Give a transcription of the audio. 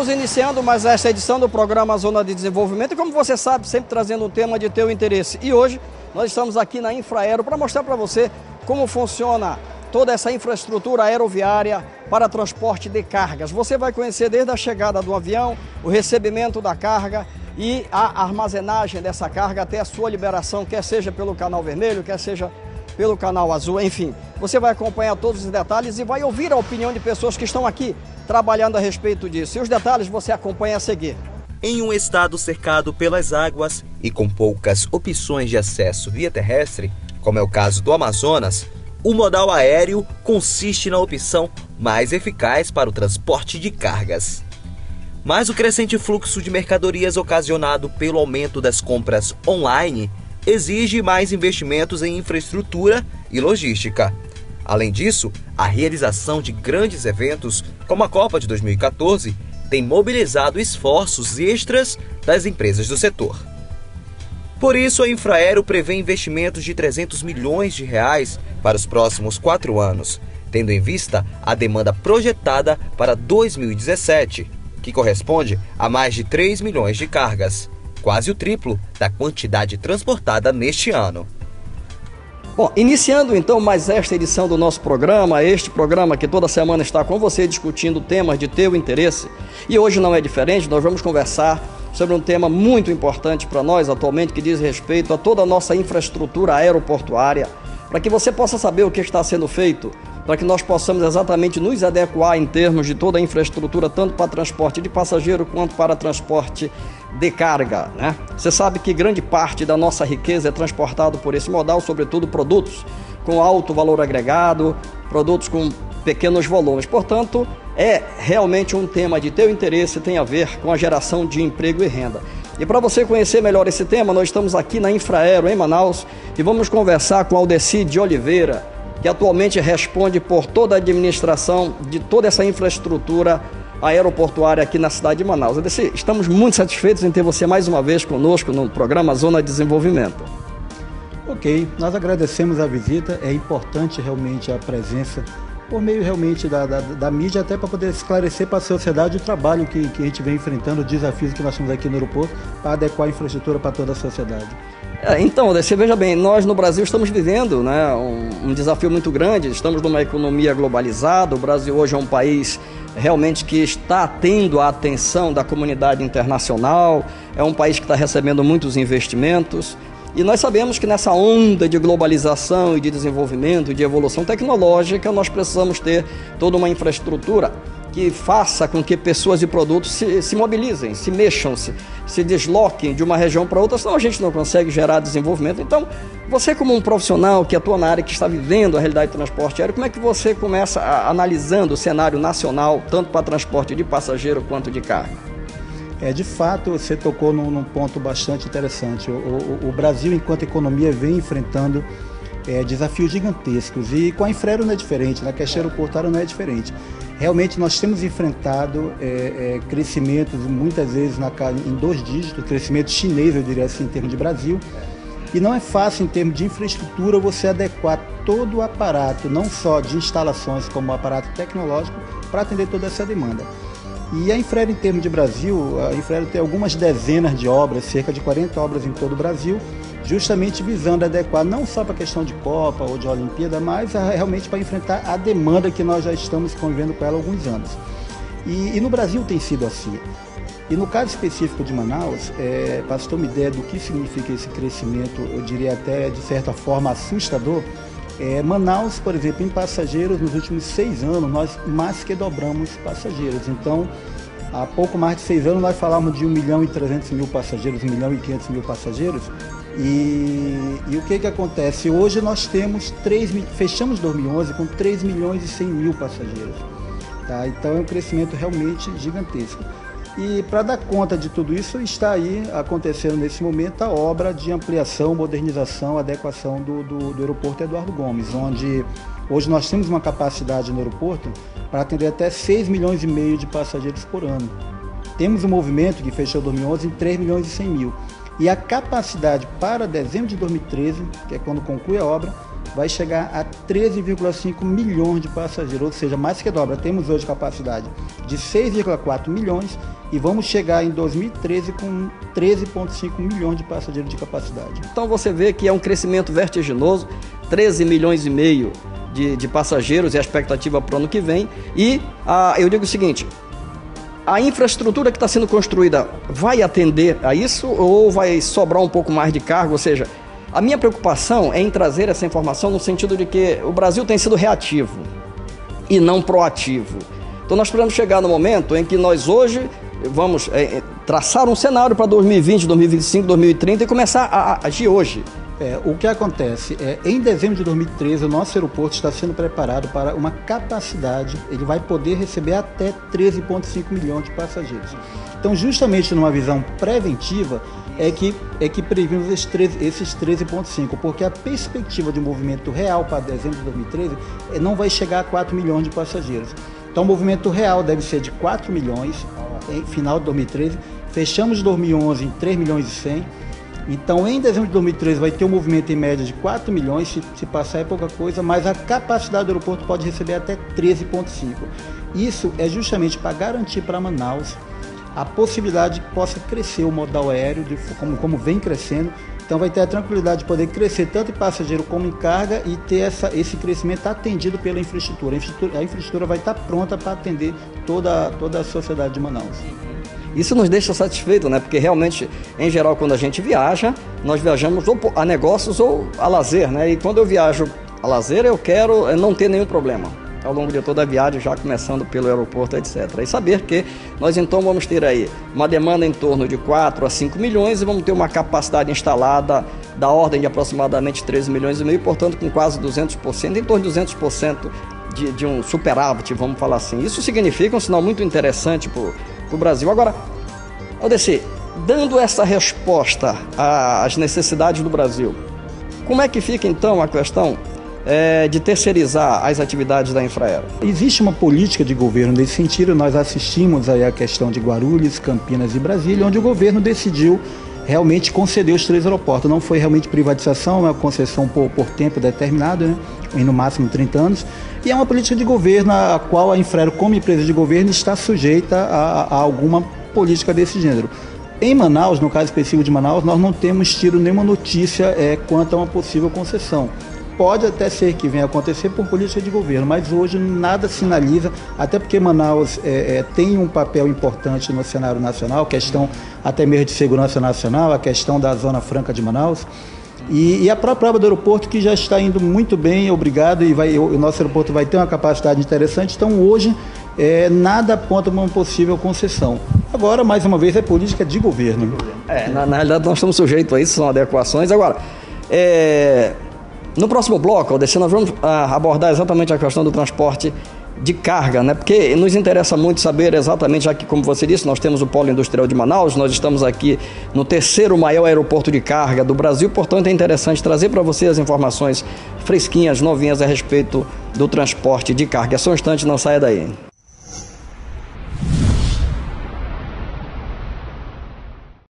Estamos iniciando mais esta edição do programa Zona de Desenvolvimento e, como você sabe, sempre trazendo um tema de teu interesse. E hoje nós estamos aqui na Infraero para mostrar para você como funciona toda essa infraestrutura aeroviária para transporte de cargas. Você vai conhecer desde a chegada do avião, o recebimento da carga e a armazenagem dessa carga até a sua liberação, quer seja pelo canal vermelho, quer seja pelo canal azul, enfim. Você vai acompanhar todos os detalhes e vai ouvir a opinião de pessoas que estão aqui trabalhando a respeito disso. E os detalhes você acompanha a seguir. Em um estado cercado pelas águas e com poucas opções de acesso via terrestre, como é o caso do Amazonas, o modal aéreo consiste na opção mais eficaz para o transporte de cargas. Mas o crescente fluxo de mercadorias ocasionado pelo aumento das compras online exige mais investimentos em infraestrutura e logística. Além disso, a realização de grandes eventos, como a Copa de 2014, tem mobilizado esforços extras das empresas do setor. Por isso, a Infraero prevê investimentos de 300 milhões de reais para os próximos 4 anos, tendo em vista a demanda projetada para 2017, que corresponde a mais de 3 milhões de cargas, quase o triplo da quantidade transportada neste ano. Bom, iniciando então mais esta edição do nosso programa, este programa que toda semana está com você discutindo temas de teu interesse, e hoje não é diferente. Nós vamos conversar sobre um tema muito importante para nós atualmente, que diz respeito a toda a nossa infraestrutura aeroportuária, para que você possa saber o que está sendo feito, para que nós possamos exatamente nos adequar em termos de toda a infraestrutura, tanto para transporte de passageiro quanto para transporte de carga, né? Você sabe que grande parte da nossa riqueza é transportado por esse modal, sobretudo produtos com alto valor agregado, produtos com pequenos volumes. Portanto, é realmente um tema de teu interesse, tem a ver com a geração de emprego e renda. E para você conhecer melhor esse tema, nós estamos aqui na Infraero, em Manaus, e vamos conversar com Aldeci de Oliveira, que atualmente responde por toda a administração de toda essa infraestrutura aeroportuária aqui na cidade de Manaus. Aldeci, estamos muito satisfeitos em ter você mais uma vez conosco no programa Zona de Desenvolvimento. Ok, nós agradecemos a visita, é importante realmente a presença por meio realmente da mídia, até para poder esclarecer para a sociedade o trabalho que a gente vem enfrentando, os desafios que nós temos aqui no aeroporto para adequar a infraestrutura para toda a sociedade. Então, você veja bem, nós no Brasil estamos vivendo, né, um desafio muito grande. Estamos numa economia globalizada. O Brasil hoje é um país realmente que está tendo a atenção da comunidade internacional, é um país que está recebendo muitos investimentos. E nós sabemos que nessa onda de globalização e de desenvolvimento, de evolução tecnológica, nós precisamos ter toda uma infraestrutura que faça com que pessoas e produtos se mobilizem, se mexam, se desloquem de uma região para outra, senão a gente não consegue gerar desenvolvimento. Então, você como um profissional que atua na área, que está vivendo a realidade do transporte aéreo, como é que você começa analisando o cenário nacional, tanto para transporte de passageiro quanto de carga? De fato, você tocou num ponto bastante interessante. O Brasil, enquanto economia, vem enfrentando desafios gigantescos, e com a Infraero não é diferente, na questão aeroportuária não é diferente. Realmente nós temos enfrentado crescimentos muitas vezes em 2 dígitos, crescimento chinês, eu diria assim, em termos de Brasil, e não é fácil em termos de infraestrutura você adequar todo o aparato, não só de instalações como o aparato tecnológico, para atender toda essa demanda. E a Infraero, em termos de Brasil, a Infraero tem algumas dezenas de obras, cerca de 40 obras em todo o Brasil, justamente visando adequar não só para a questão de Copa ou de Olimpíada, mas realmente para enfrentar a demanda que nós já estamos convivendo com ela há alguns anos. E no Brasil tem sido assim. E no caso específico de Manaus, para você ter uma ideia do que significa esse crescimento, eu diria até de certa forma assustador, Manaus, por exemplo, em passageiros, nos últimos 6 anos, nós mais que dobramos passageiros. Então, há pouco mais de 6 anos, nós falávamos de 1.300.000 passageiros, 1.500.000 passageiros. E o que acontece? Hoje nós temos fechamos 2011 com 3.100.000 passageiros. Tá? Então, é um crescimento realmente gigantesco. E para dar conta de tudo isso, está aí acontecendo nesse momento a obra de ampliação, modernização, adequação do aeroporto Eduardo Gomes, onde hoje nós temos uma capacidade no aeroporto para atender até 6,5 milhões de passageiros por ano. Temos um movimento que fechou 2011 em 3.100.000. E a capacidade para dezembro de 2013, que é quando conclui a obra, vai chegar a 13,5 milhões de passageiros, ou seja, mais que dobra. Temos hoje capacidade de 6,4 milhões e vamos chegar em 2013 com 13,5 milhões de passageiros de capacidade. Então você vê que é um crescimento vertiginoso, 13 milhões e meio de passageiros e a expectativa para o ano que vem. E eu digo o seguinte, a infraestrutura que está sendo construída vai atender a isso ou vai sobrar um pouco mais de carga? Ou seja, a minha preocupação é em trazer essa informação no sentido de que o Brasil tem sido reativo e não proativo. Então nós podemos chegar no momento em que nós hoje vamos traçar um cenário para 2020, 2025, 2030 e começar a agir hoje. O que acontece em dezembro de 2013, o nosso aeroporto está sendo preparado para uma capacidade, ele vai poder receber até 13,5 milhões de passageiros. Então, justamente numa visão preventiva, é que previmos esses 13,5, porque a perspectiva de movimento real para dezembro de 2013 não vai chegar a 4 milhões de passageiros. Então, o movimento real deve ser de 4 milhões em final de 2013, fechamos 2011 em 3 milhões e 100. Então, em dezembro de 2013 vai ter um movimento em média de 4 milhões, se passar é pouca coisa, mas a capacidade do aeroporto pode receber até 13,5. Isso é justamente para garantir para Manaus a possibilidade de que possa crescer o modal aéreo, como vem crescendo. Então vai ter a tranquilidade de poder crescer tanto em passageiro como em carga e ter esse crescimento atendido pela infraestrutura. A infraestrutura vai estar pronta para atender toda a sociedade de Manaus. Isso nos deixa satisfeito, né? Porque realmente, em geral, quando a gente viaja, nós viajamos ou a negócios ou a lazer, né? E quando eu viajo a lazer, eu quero não ter nenhum problema ao longo de toda a viagem, já começando pelo aeroporto, etc. E saber que nós então vamos ter aí uma demanda em torno de 4 a 5 milhões e vamos ter uma capacidade instalada da ordem de aproximadamente 13 milhões e meio, portanto com quase 200%, em torno de 200% de um superávit, vamos falar assim. Isso significa um sinal muito interessante para o Brasil. Agora, Aldeci, dando essa resposta às necessidades do Brasil, como é que fica então a questão de terceirizar as atividades da Infraero? Existe uma política de governo nesse sentido. Nós assistimos aí a questão de Guarulhos, Campinas e Brasília, onde o governo decidiu realmente conceder os 3 aeroportos. Não foi realmente privatização, é uma concessão por tempo determinado, né? Em no máximo 30 anos. E é uma política de governo a qual a Infraero, como empresa de governo, está sujeita a alguma política desse gênero. Em Manaus, no caso específico de Manaus, nós não temos tido nenhuma notícia quanto a uma possível concessão. Pode até ser que venha a acontecer por política de governo, mas hoje nada sinaliza, até porque Manaus tem um papel importante no cenário nacional, questão até mesmo de segurança nacional, a questão da Zona Franca de Manaus. E a própria obra do aeroporto, que já está indo muito bem, obrigado, e o nosso aeroporto vai ter uma capacidade interessante. Então hoje nada aponta para uma possível concessão. Agora, mais uma vez, é política de governo. Na realidade nós estamos sujeitos a isso, são adequações. Agora, no próximo bloco, Aldeci, nós vamos abordar exatamente a questão do transporte de carga, né? Porque nos interessa muito saber exatamente, já que, como você disse, nós temos o Polo Industrial de Manaus, nós estamos aqui no 3º maior aeroporto de carga do Brasil, portanto é interessante trazer para você as informações fresquinhas, novinhas a respeito do transporte de carga. É só um instante, não saia daí.